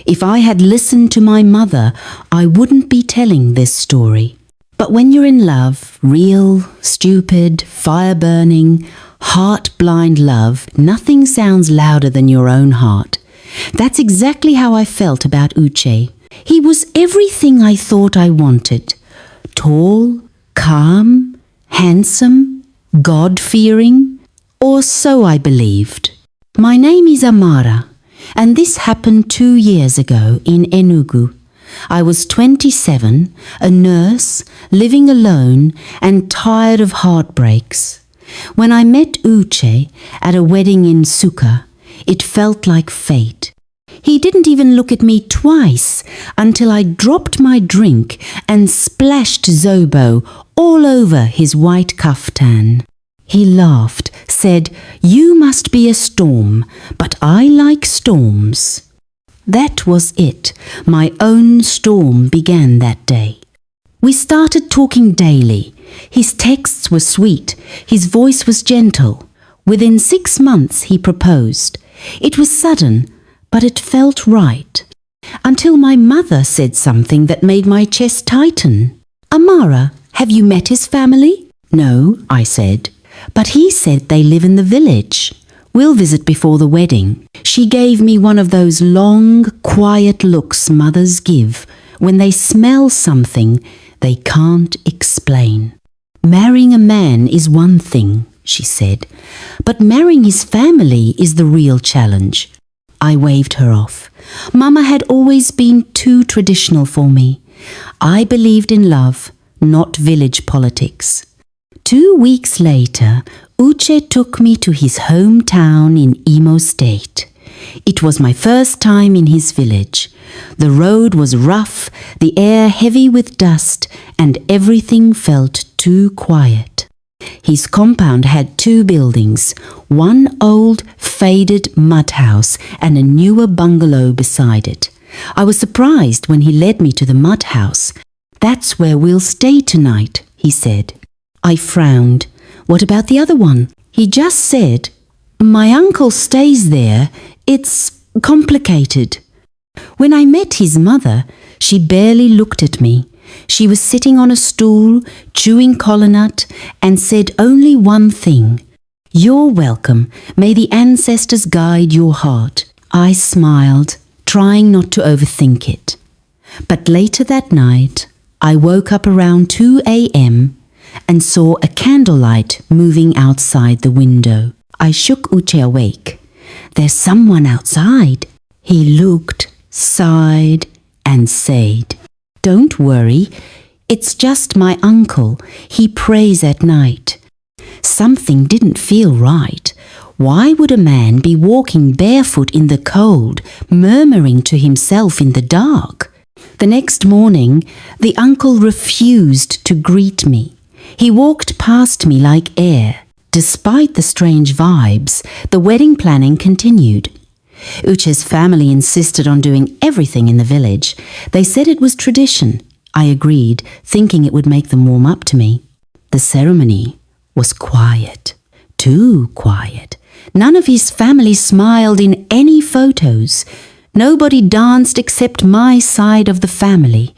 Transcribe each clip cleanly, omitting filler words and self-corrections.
If I had listened to my mother, I wouldn't be telling this story. But when you're in love, real, stupid, fire-burning, heart-blind love, nothing sounds louder than your own heart. That's exactly how I felt about Uche. He was everything I thought I wanted. Tall, calm, handsome, God-fearing, or so I believed. My name is Amara, and this happened 2 years ago in Enugu. I was 27, a nurse, living alone and tired of heartbreaks. When I met Uche at a wedding in Suka, it felt like fate. He didn't even look at me twice until I dropped my drink and splashed Zobo all over his white kaftan. He laughed, said, "You must be a storm, but I like storms." That was it. My own storm began that day. We started talking daily. His texts were sweet. His voice was gentle. Within 6 months he proposed. It was sudden, but it felt right. Until my mother said something that made my chest tighten. "Amara, have you met his family?" "No," I said. "But he said they live in the village. We'll visit before the wedding." She gave me one of those long, quiet looks mothers give when they smell something they can't explain. "Marrying a man is one thing," she said, "but marrying his family is the real challenge." I waved her off. Mama had always been too traditional for me. I believed in love, not village politics. 2 weeks later, Uche took me to his hometown in Imo State. It was my first time in his village. The road was rough, the air heavy with dust, and everything felt too quiet. His compound had 2 buildings, one old, faded mud house and a newer bungalow beside it. I was surprised when he led me to the mud house. "That's where we'll stay tonight," he said. I frowned. "What about the other one?" He just said, "My uncle stays there. It's complicated." When I met his mother, she barely looked at me. She was sitting on a stool, chewing kola nut, and said only one thing: "You're welcome. May the ancestors guide your heart." I smiled, trying not to overthink it. But later that night, I woke up around 2 a.m. and saw a candlelight moving outside the window. I shook Uche awake. "There's someone outside." He looked, sighed, and said, "Don't worry, it's just my uncle. He prays at night." Something didn't feel right. Why would a man be walking barefoot in the cold, murmuring to himself in the dark? The next morning, the uncle refused to greet me. He walked past me like air. Despite the strange vibes, the wedding planning continued. Uche's family insisted on doing everything in the village. They said it was tradition. I agreed, thinking it would make them warm up to me. The ceremony was quiet. Too quiet. None of his family smiled in any photos. Nobody danced except my side of the family.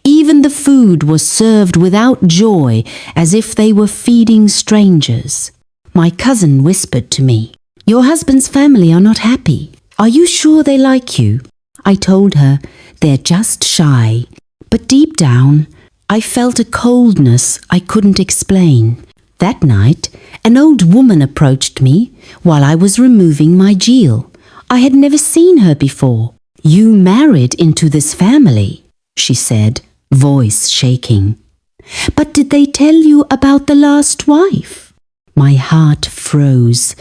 Even the food was served without joy, as if they were feeding strangers. My cousin whispered to me, "Your husband's family are not happy. Are you sure they like you?" I told her, "They're just shy." But deep down, I felt a coldness I couldn't explain. That night, an old woman approached me while I was removing my jewel. I had never seen her before. "You married into this family," she said, voice shaking. "But did they tell you about the last wife?" My heart froze.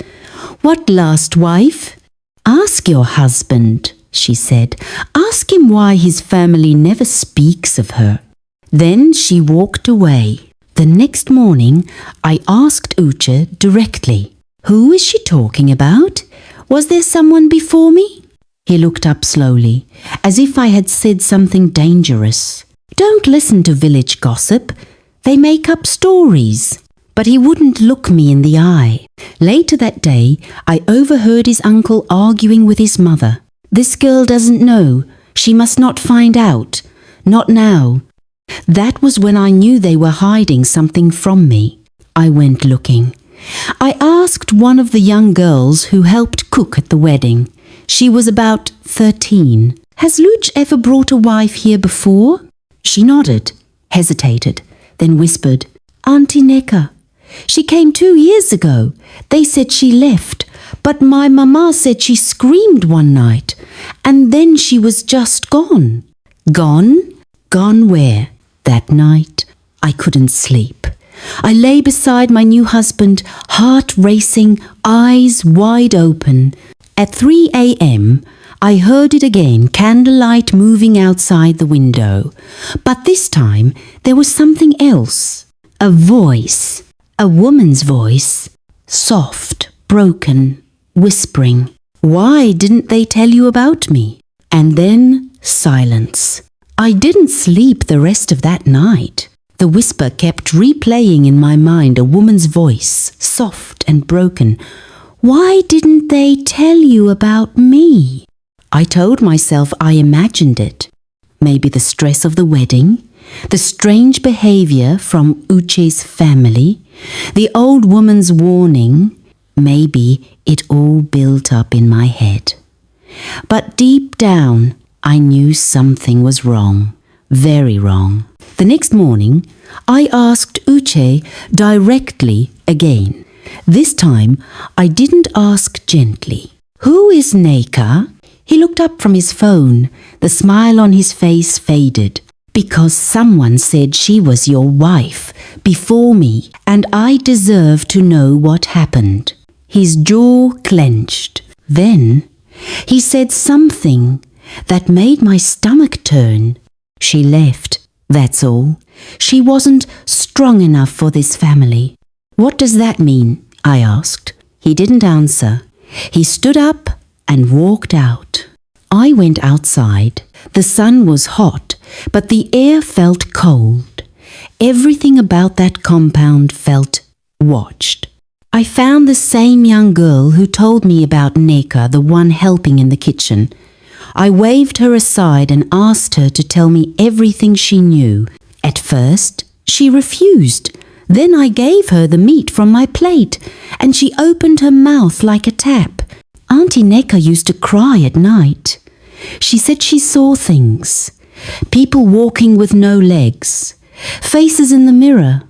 "What last wife?" "Ask your husband," she said. "Ask him why his family never speaks of her." Then she walked away. The next morning, I asked Uche directly, "Who is she talking about? Was there someone before me?" He looked up slowly, as if I had said something dangerous. "Don't listen to village gossip. They make up stories." But he wouldn't look me in the eye. Later that day, I overheard his uncle arguing with his mother. "This girl doesn't know. She must not find out. Not now. That was when I knew they were hiding something from me. I went looking. I asked one of the young girls who helped cook at the wedding. She was about 13. Has Luch ever brought a wife here before? She nodded, hesitated, then whispered, Auntie Neka. She came 2 years ago. They said she left, but my mama said she screamed one night, and then she was just gone. Gone? Gone where? That night, I couldn't sleep. I lay beside my new husband, heart racing, eyes wide open. At 3 a.m., I heard it again, candlelight moving outside the window. But this time, there was something else. A voice. A woman's voice. Soft, broken, whispering. Why didn't they tell you about me? And then silence. I didn't sleep the rest of that night. The whisper kept replaying in my mind, a woman's voice, soft and broken. Why didn't they tell you about me? I told myself I imagined it. Maybe the stress of the wedding, the strange behavior from Uche's family, the old woman's warning. Maybe it all built up in my head. But deep down, I knew something was wrong, very wrong. The next morning, I asked Uche directly again. This time, I didn't ask gently. Who is Neka? He looked up from his phone. The smile on his face faded. Because someone said she was your wife before me, and I deserve to know what happened. His jaw clenched. Then he said something that made my stomach turn. She left, that's all. She wasn't strong enough for this family. What does that mean? I asked. He didn't answer. He stood up and walked out. I went outside. The sun was hot, but the air felt cold. Everything about that compound felt watched. I found the same young girl who told me about Neka, the one helping in the kitchen. I waved her aside and asked her to tell me everything she knew. At first, she refused. Then I gave her the meat from my plate, and she opened her mouth like a tap. Auntie Neka used to cry at night. She said she saw things. People walking with no legs. Faces in the mirror.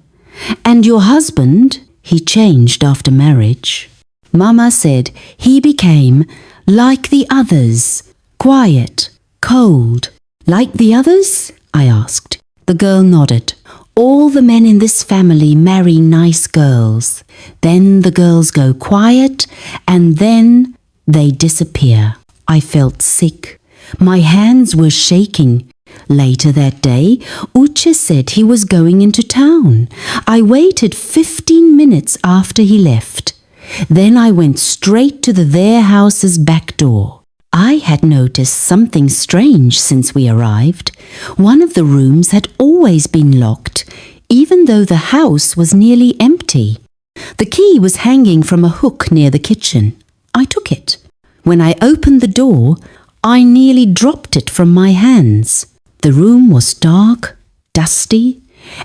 And your husband, he changed after marriage. Mama said he became like the others. Quiet, cold. Like the others? I asked. The girl nodded. All the men in this family marry nice girls. Then the girls go quiet, and then they disappear. I felt sick. My hands were shaking. Later that day, Uche said he was going into town. I waited 15 minutes after he left. Then I went straight to their house's back door. I had noticed something strange since we arrived. One of the rooms had always been locked, even though the house was nearly empty. The key was hanging from a hook near the kitchen. I took it. When I opened the door, I nearly dropped it from my hands. The room was dark, dusty,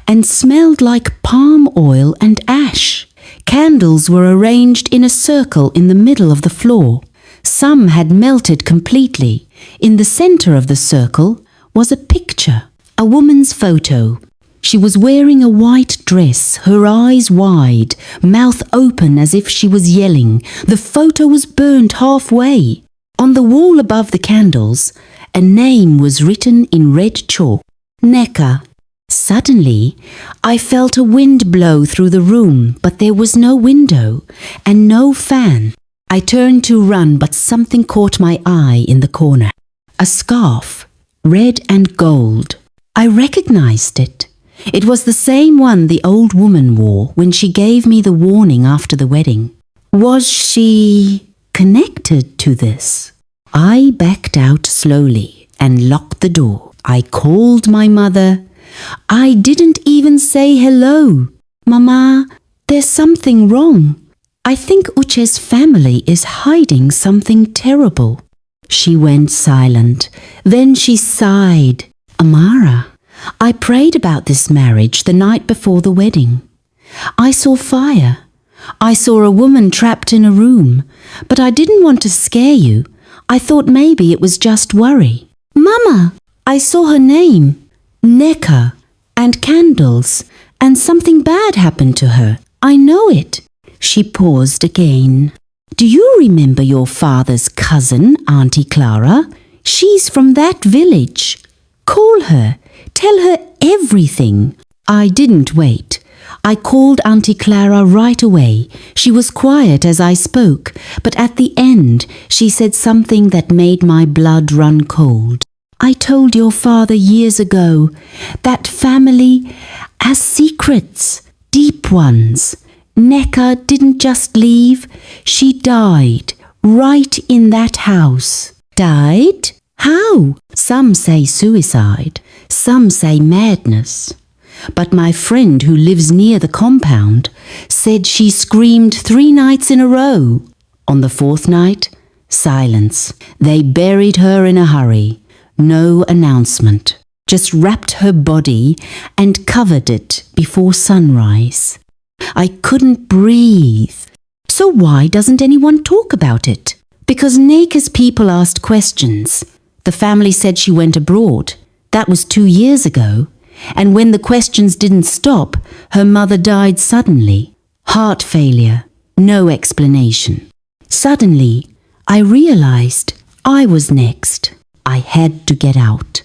and smelled like palm oil and ash. Candles were arranged in a circle in the middle of the floor. Some had melted completely. In the center of the circle was a picture, a woman's photo. She was wearing a white dress, her eyes wide, mouth open as if she was yelling. The photo was burnt halfway. On the wall above the candles, a name was written in red chalk. Neka. Suddenly, I felt a wind blow through the room, but there was no window and no fan. I turned to run, but something caught my eye in the corner. A scarf, red and gold. I recognized it. It was the same one the old woman wore when she gave me the warning after the wedding. Was she connected to this? I backed out slowly and locked the door. I called my mother. I didn't even say hello. Mama, there's something wrong. I think Uche's family is hiding something terrible. She went silent. Then she sighed. Amara, I prayed about this marriage the night before the wedding. I saw fire. I saw a woman trapped in a room, but I didn't want to scare you. I thought maybe it was just worry. Mama, I saw her name, Neka, and candles, and something bad happened to her. I know it. She paused again. Do you remember your father's cousin, Auntie Clara? She's from that village. Call her. Tell her everything. I didn't wait. I called Auntie Clara right away. She was quiet as I spoke, but at the end she said something that made my blood run cold. I told your father years ago that family has secrets, deep ones. Neka didn't just leave, she died right in that house. Died? How? Some say suicide, some say madness. But my friend who lives near the compound said she screamed 3 nights in a row. On the 4th night, silence. They buried her in a hurry. No announcement. Just wrapped her body and covered it before sunrise. I couldn't breathe. So why doesn't anyone talk about it? Because Neka's people asked questions. The family said she went abroad. That was 2 years ago. And when the questions didn't stop, her mother died suddenly. Heart failure. No explanation. Suddenly, I realized I was next. I had to get out.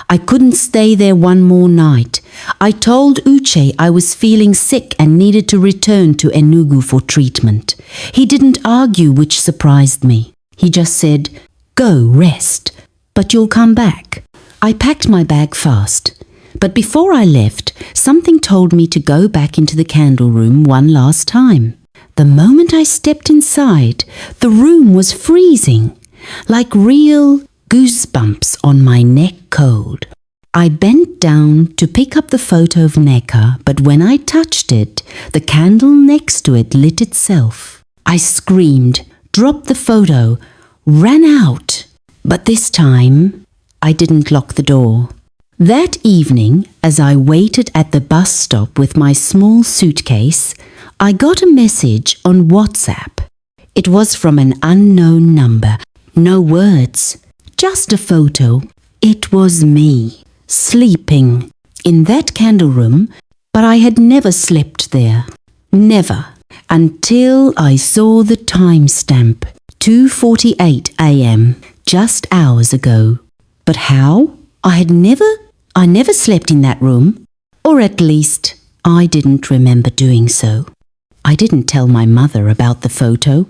I couldn't stay there one more night. I told Uche I was feeling sick and needed to return to Enugu for treatment. He didn't argue, which surprised me. He just said, "Go rest, but you'll come back." I packed my bag fast. But before I left, something told me to go back into the candle room one last time. The moment I stepped inside, the room was freezing, like real goosebumps on my neck cold. I bent down to pick up the photo of Neka, but when I touched it, the candle next to it lit itself. I screamed, dropped the photo, ran out. But this time, I didn't lock the door. That evening, as I waited at the bus stop with my small suitcase, I got a message on WhatsApp. It was from an unknown number. No words, just a photo. It was me, sleeping in that candle room, but I had never slept there. Never, until I saw the timestamp, 2:48 a.m., just hours ago. But how? I never slept in that room, or at least I didn't remember doing so. I didn't tell my mother about the photo.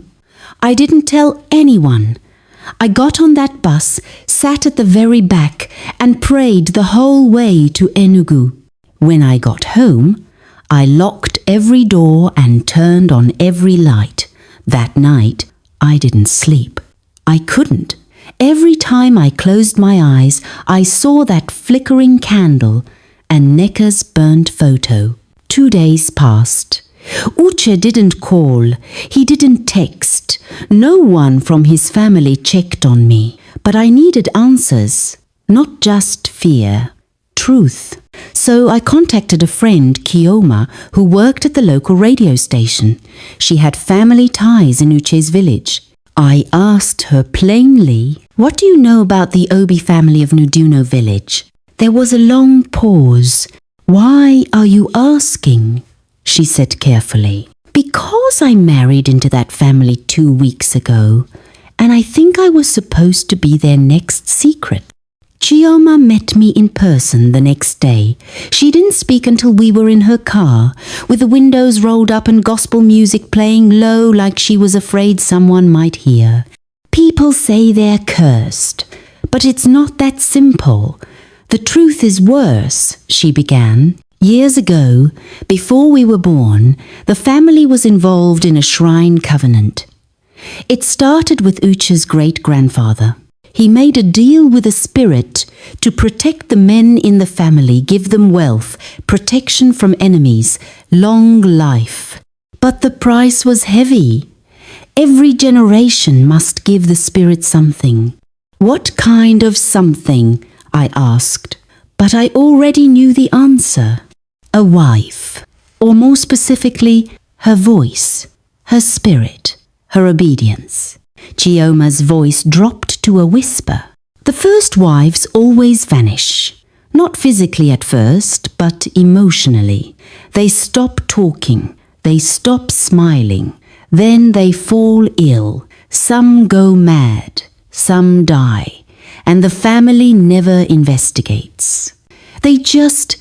I didn't tell anyone. I got on that bus, sat at the very back, and prayed the whole way to Enugu. When I got home, I locked every door and turned on every light. That night, I didn't sleep. I couldn't. Every time I closed my eyes, I saw that flickering candle and Neka's burnt photo. 2 days passed. Uche didn't call. He didn't text. No one from his family checked on me. But I needed answers, not just fear, truth. So I contacted a friend, Kioma, who worked at the local radio station. She had family ties in Uche's village. I asked her plainly, "What do you know about the Obi family of Nuduno village?" There was a long pause. "Why are you asking?" she said carefully. "Because I married into that family 2 weeks ago, and I think I was supposed to be their next secret." Chioma met me in person the next day. She didn't speak until we were in her car, with the windows rolled up and gospel music playing low like she was afraid someone might hear. "People say they're cursed, but it's not that simple. The truth is worse," she began. "Years ago, before we were born, the family was involved in a shrine covenant. It started with Uche's great-grandfather. He made a deal with a spirit to protect the men in the family, give them wealth, protection from enemies, long life. But the price was heavy. Every generation must give the spirit something. What kind of something? I asked, but I already knew the answer. A wife, or more specifically, her voice, her spirit, her obedience. Chioma's voice dropped to a whisper. The first wives always vanish. Not physically at first, but emotionally. They stop talking. They stop smiling. Then they fall ill. Some go mad. Some die. And the family never investigates. They just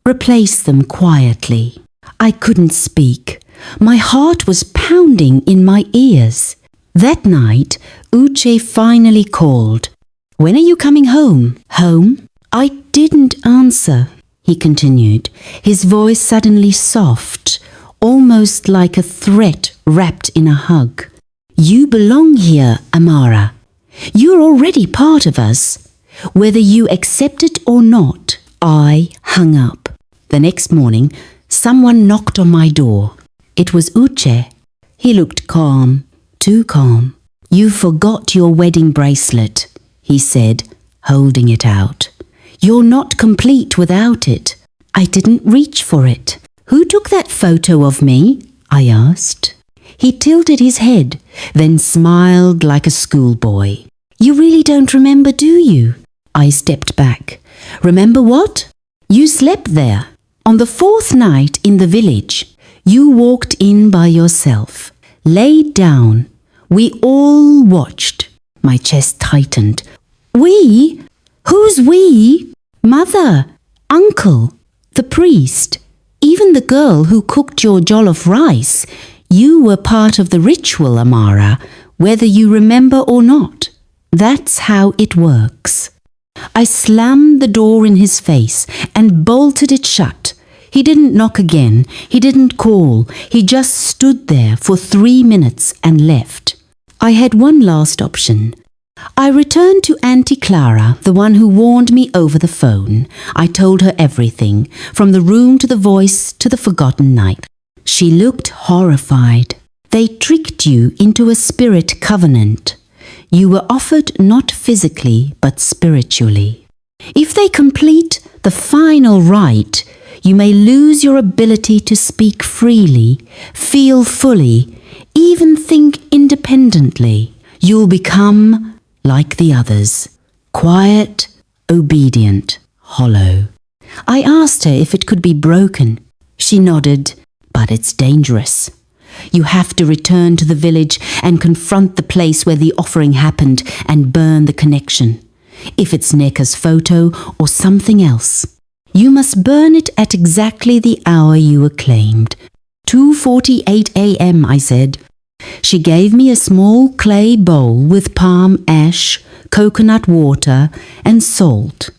replace them quietly. I couldn't speak. My heart was pounding in my ears. That night, Uche finally called. "When are you coming home?" "Home?" I didn't answer, he continued, his voice suddenly soft, almost like a threat wrapped in a hug. "You belong here, Amara. You're already part of us. Whether you accept it or not." I hung up. The next morning, someone knocked on my door. It was Uche. He looked calm, too calm. "You forgot your wedding bracelet," he said, holding it out. "You're not complete without it." I didn't reach for it. "Who took that photo of me?" I asked. He tilted his head, then smiled like a schoolboy. "You really don't remember, do you?" I stepped back. "Remember what?" "You slept there. On the 4th night in the village, you walked in by yourself, laid down. We all watched." My chest tightened. "We? Who's we?" "Mother, uncle, the priest, even the girl who cooked your jollof rice. You were part of the ritual, Amara, whether you remember or not. That's how it works." I slammed the door in his face and bolted it shut. He didn't knock again. He didn't call. He just stood there for 3 minutes and left. I had one last option. I returned to Auntie Clara, the one who warned me over the phone. I told her everything, from the room to the voice to the forgotten night. She looked horrified. "They tricked you into a spirit covenant. You were offered not physically, but spiritually. If they complete the final rite, you may lose your ability to speak freely, feel fully, even think independently. You'll become like the others, quiet, obedient, hollow." I asked her if it could be broken. She nodded, "But it's dangerous. You have to return to the village and confront the place where the offering happened and burn the connection. If it's Neka's photo or something else, you must burn it at exactly the hour you were claimed." 2:48 a.m., I said. She gave me a small clay bowl with palm ash, coconut water, and salt.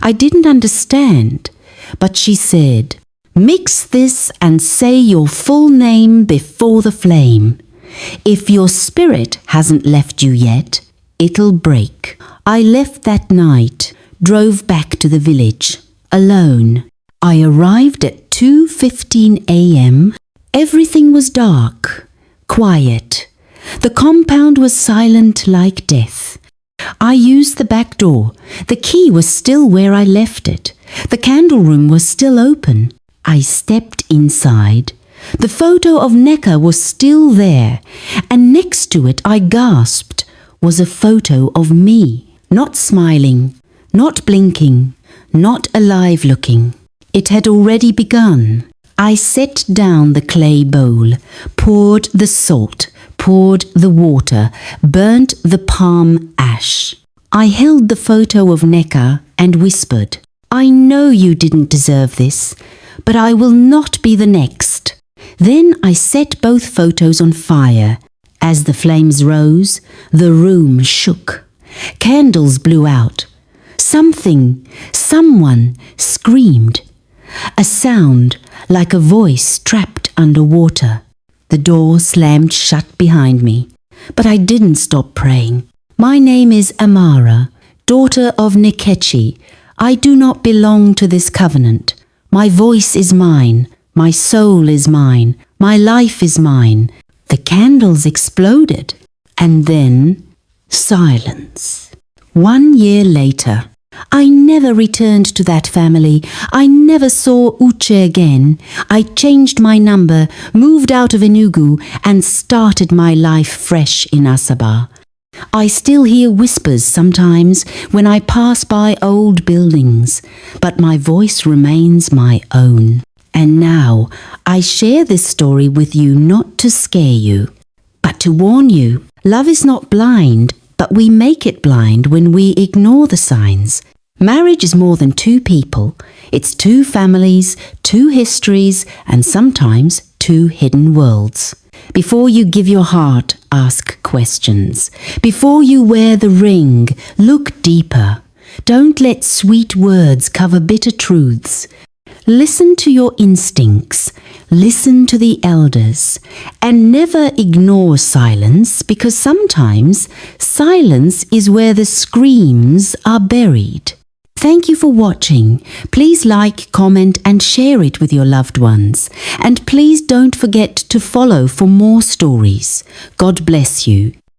I didn't understand, but she said, "Mix this and say your full name before the flame. If your spirit hasn't left you yet, it'll break." I left that night, drove back to the village, alone. I arrived at 2:15 a.m. Everything was dark, quiet. The compound was silent like death. I used the back door. The key was still where I left it. The candle room was still open. I stepped inside. The photo of Neka was still there, and next to it, I gasped, was a photo of me. Not smiling, not blinking, not alive looking. It had already begun. I set down the clay bowl, poured the salt, poured the water, burnt the palm ash. I held the photo of Neka and whispered, "I know you didn't deserve this, but I will not be the next." Then I set both photos on fire. As the flames rose, the room shook. Candles blew out. Someone screamed. A sound like a voice trapped underwater. The door slammed shut behind me, but I didn't stop praying. "My name is Amara, daughter of Nikechi. I do not belong to this covenant. My voice is mine. My soul is mine. My life is mine." The candles exploded, and then silence. 1 year later. I never returned to that family. I never saw Uche again. I changed my number, moved out of Enugu, and started my life fresh in Asaba. I still hear whispers sometimes when I pass by old buildings, but my voice remains my own. And now I share this story with you not to scare you, but to warn you. Love is not blind, but we make it blind when we ignore the signs. Marriage is more than two people. It's two families, two histories, and sometimes two hidden worlds. Before you give your heart, ask questions. Before you wear the ring, look deeper. Don't let sweet words cover bitter truths. Listen to your instincts, listen to the elders, and never ignore silence, because sometimes silence is where the screams are buried. Thank you for watching. Please like, comment, and share it with your loved ones. And please don't forget to follow for more stories. God bless you.